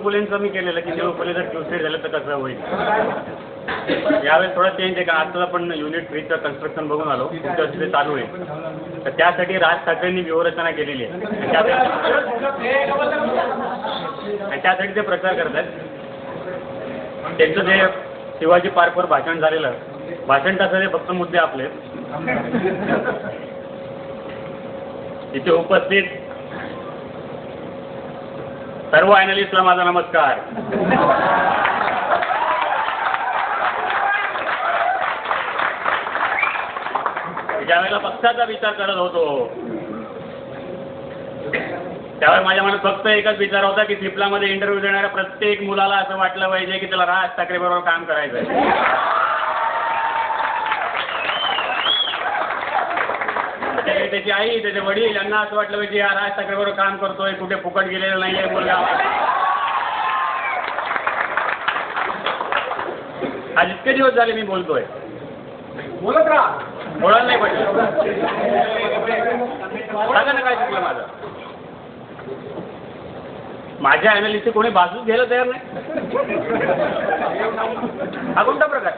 फुलेंचं मी केलेलं की देव फुले जर ट्यूसडे झालं तर कसं होईल. यावेळेस थोडा चेंज आहे का आता पण युनिट 3चं कन्स्ट्रक्शन बघून आलो पुढच्या वर्षी ते चालू आहे. तर त्यासाठी राज ठाकरेंनी व्यूहरचना केलेली आहे आणि त्यासाठी ते प्रचार करत आहेत. त्यांचं जे शिवाजी पार्कवर भाषण झालेलं भाषण कसं ते फक्त मुद्दे आपले इथे उपस्थित सर्व ॲनालिस्टला माझा नमस्कार. ज्यावेळेला पक्षाचा विचार करत होतो त्यावेळेस माझ्या मनात फक्त एकच विचार होता की चिपलामध्ये इंटरव्ह्यू देणाऱ्या प्रत्येक मुलाला असं वाटलं पाहिजे की त्याला राज ठाकरे बरोबर काम करायचं आहे. त्याची आई त्याचे वडील यांना असं वाटलं पाहिजे हा राज ठाकरे बरोबर काम करतोय कुठे फुकट गेलेलं नाहीये मुलगा. आज इतके दिवस झाले मी बोलतोय बोलत राहा बोलायला नाही पाहिजे. सांगा ना काय चुकलं माझं. माझ्या ॲनालिस्टची कोणी बाजूच घ्यायला तयार नाही. हा कोणता प्रकार.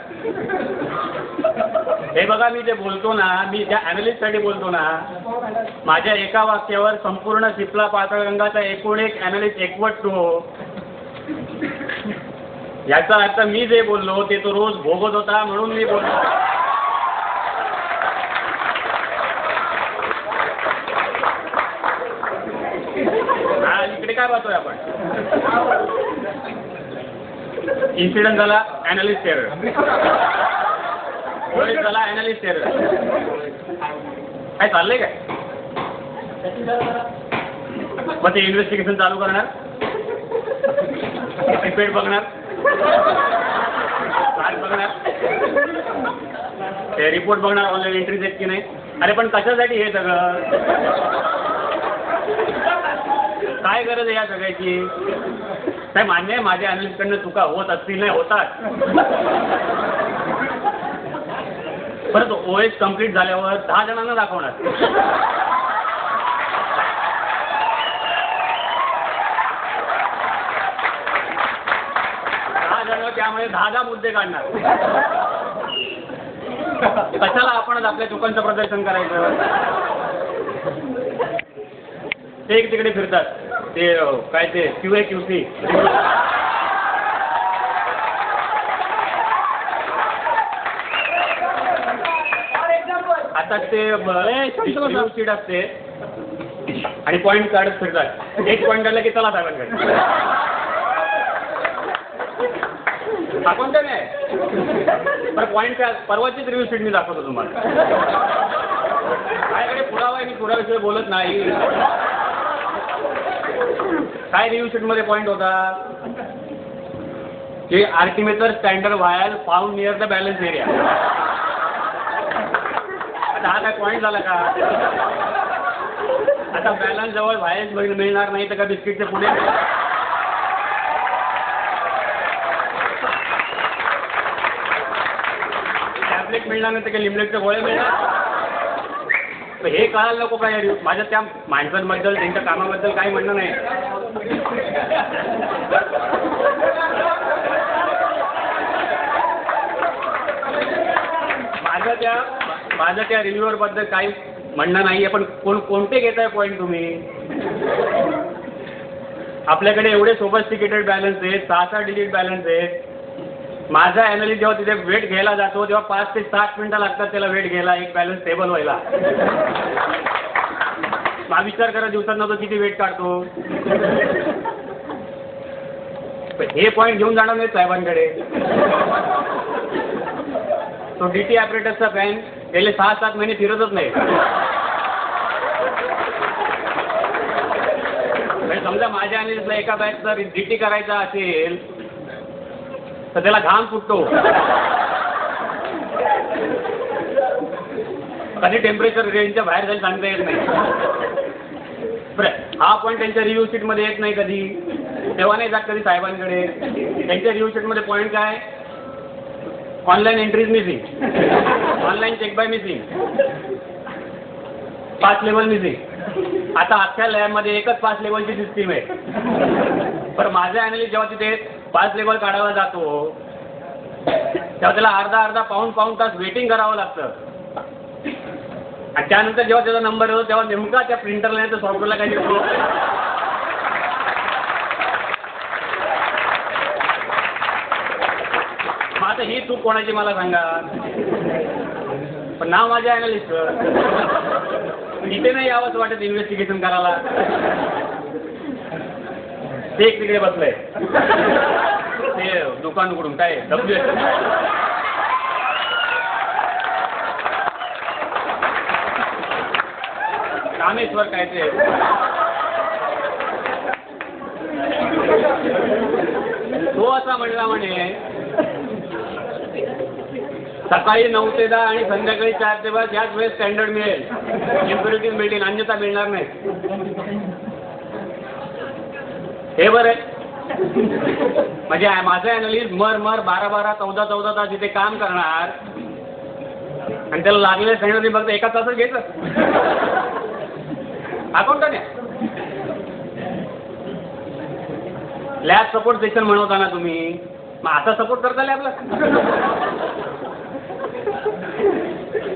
हे बघा मी जे बोलतो ना मी त्या ॲनालिस्टसाठी बोलतो ना माझ्या एका वाक्यावर संपूर्ण चिपला पाताळगंगाचा एकूण एक ॲनालिस्ट एकवटतो. याचा अर्थ मी जे बोललो ते तो रोज भोगत होता म्हणून मी बोलतो. इकडे काय पाहतोय आपण इन्सिडेंट झाला ॲनालिस्ट एरर झाला ॲनालिस्ट एरर काय चाललंय काय. मग ते इन्व्हेस्टिगेशन चालू करणार रिपेट बघणार बघणार ते रिपोर्ट बघणार ऑनलाईन एंट्रीज आहेत की नाही. अरे पण कशासाठी हे सगळं काय गरज आहे या सगळ्याची. काय मान्य आहे माझ्या ॲनालिस्टकडनं चुका होत असतील नाही होतात. परत OS कंप्लीट झाल्यावर 10 जणांना दाखवणार. 10 जण त्यामुळे 10 मुद्दे काढणार. कशाला आपणच आपल्या चुकांचं प्रदर्शन करायचं. ते एक तिकडे फिरतात ते काय ते QA QC आता ते शीट असते आणि पॉईंट काढत फिरतात. एक पॉईंट काढला की चला साहेबांकडे हा कोणता नाही पण पॉईंट काय परवाचीच रिव्ह्यू शीट मी दाखवतो तुम्हाला. माझ्याकडे पुरावा आहे मी पुराव्याशिवाय बोलत नाही. काय रिव्ह्यू शीट मध्ये पॉईंट होता की आर्टिमेटर standard vial found near the balance area. आता हा काय पॉईंट झाला का. आता बॅलन्स जवळ व्हायल्स मिळणार नाही तर का बिस्किटच्या पुढे टॅबलेट मिळणार नाही तर का लिमलेटचे गोळे मिळणार. तर हे कळायला नको काय यार. माझ्या त्या माणसांबद्दल त्यांच्या कामाबद्दल काही म्हणणं नाही. माझं त्या रिव्ह्यूअर बद्दल काही म्हणणं नाही आहे. पण कोणते घेताय पॉईंट तुम्ही. आपल्याकडे एवढे सोफिस्टिकेटेड बॅलन्स आहेत 6 डिजिट बॅलन्स आहेत. माझा ॲनालिस्ट जेव्हा तिथे वेट घ्यायला जातो तेव्हा 5 ते 7 मिनिटं लागतात त्याला वेट घ्यायला एक बॅलन्स स्टेबल व्हायला. मग विचार करा दिवसांना तो किती वेट काढतो. हे पॉईंट घेऊन जाणार नाही साहेबांकडे. तो DT ऑपरेटरचा फॅन गेले 6-7 महिने फिरतच नाही. समजा माझ्या ॲनालिस्टला एका बॅचचा DT करायचा असेल तर त्याला घाम फुटतो. कधी टेम्परेचर रेंजच्या बाहेर जाईल सांगता येत नाही. बरं हा पॉईंट त्यांच्या रिव्ह्यू शीटमध्ये येत नाही कधी. तेव्हा नाही जात कधी साहेबांकडे. त्यांच्या रिव्ह्यू शीटमध्ये पॉईंट काय online entries missing, online check by missing, 5 level missing. आता अख्ख्या लॅबमध्ये एकच 5 लेवलची सिस्टीम आहे. बरं माझा ॲनालिस्ट जेव्हा तिथे 5 लेवल काढायला जातो तेव्हा त्याला अर्धा पाऊण तास वेटिंग करावं लागतं आणि त्यानंतर जेव्हा त्याचा नंबर येतो तेव्हा नेमका त्या प्रिंटरला नाही तर सॉफ्टवेअरला काही येतो. मग आता ही चूक कोणाची मला सांगा. पण नाव माझ्या ॲनालिस्ट इथे नाही यावंच वाटत इन्व्हेस्टिगेशन करायला. ते एक तिकडे बसलंय ते दुकान उघडून काय रामेश्वर काय ते तो असा म्हणला म्हणे सकाळी 9 ते 10 आणि संध्याकाळी 4 ते 5 याच वेळेस स्टँडर्ड मिळेल, इम्प्युरिटीज मिळतील, अन्यथा मिळणार नाही. हे बरं आहे. म्हणजे माझं ॲनालिस्ट मर 12 14 तास इथे काम करणार आणि त्याला लागलेल्या स्टँडर्ड फक्त एका तासात घ्यायचं. अकाउंटंट आहे. लॅब सपोर्ट सेक्शन म्हणवता ना तुम्ही, मग आता सपोर्ट करता लॅबला.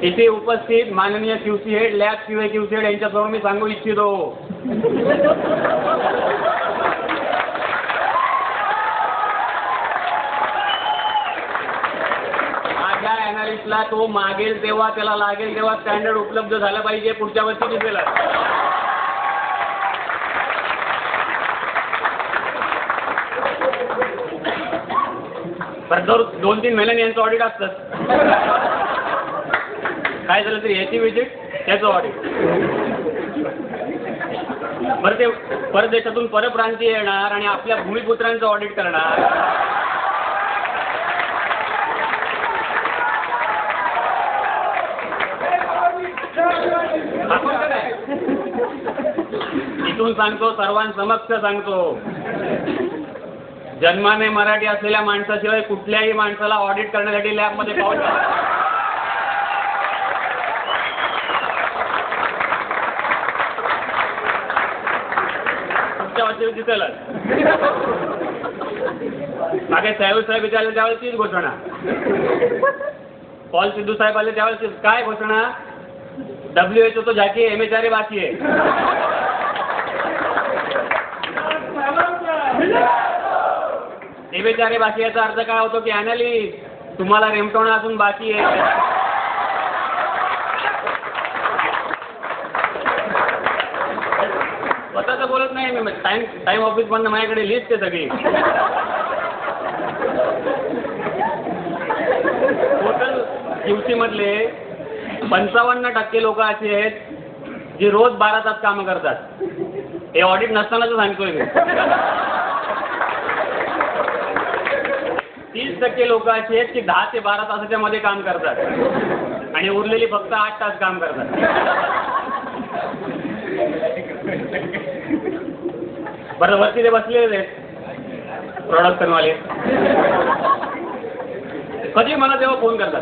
इथे उपस्थित माननीय QC head, lab QA QC head यांच्यासमोर मी सांगू इच्छितो माझ्या ॲनालिस्टला तो मागेल तेव्हा त्याला लागेल तेव्हा स्टँडर्ड उपलब्ध झालं पाहिजे. पुढच्या वर्षी दिसेल. बरं दर 2-3 महिन्यांनी यांचं ऑडिट असतं. काय झालं तरी याची विजिट त्याचं ऑडिट. बरं ते परदेशातून परप्रांतीय येणार आणि आपल्या भूमिपुत्रांचं ऑडिट करणार. इथून सांगतो, सर्वांसमक्ष सांगतो, जन्माने मराठी असलेल्या माणसाशिवाय कुठल्याही माणसाला ऑडिट करण्यासाठी लॅबमध्ये पाऊल पुढच्या वर्षी दिसेल. मागे साहेब विचारले त्यावेळेस तीच घोषणा. पॉल सिद्धू साहेब आले त्यावेळेस काय घोषणा. WHO तो झाकी MHRA बाकी आहे. MHRA बाकी याचा अर्थ काय होतो की ॲनालिस्ट तुम्हाला रेमटवणं अजून बाकी आहे. स्वतःच बोलत नाही मी. टाइम ऑफिस मधनं माझ्याकडे लिस्ट आहे सगळी. टोटल QC मधले 55% लोक असे आहेत जी रोज 12 तास कामं करतात. हे ऑडिट नसतानाच सांगतोय मी. 30% लोक असे आहेत की 10 ते 12 तासाच्या मध्ये काम करतात आणि उरलेली फक्त 8 तास काम करतात. बरं वरती ते बसलेले आहेत प्रोडक्शनवाले. कधी मला तेव्हा फोन करतात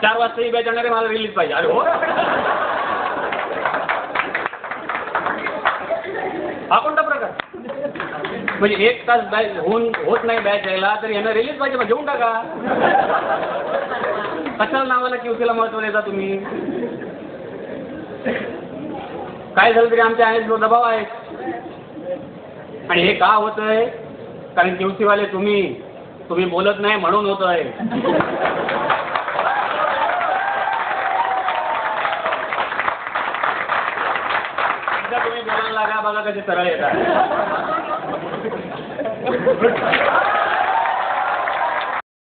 4 वाजता ही बॅच येणारे, मला रिलीज पाहिजे. अरे हो, हा कोणता प्रकार. म्हणजे 1 तास बॅच होत नाही बॅच यायला तर यांना रिलीज पाहिजे, मग घेऊन टाका. कशाला नावाला QCला महत्व देता तुम्ही. काय झालं तरी आमच्या ॲनालिस्टवर दबाव आहे. आणि हे का होतंय कारण QCवाले तुम्ही बोलत नाही म्हणून होतंय. तुम्ही बोलायला लागा, बघा कसे सरळ येतात.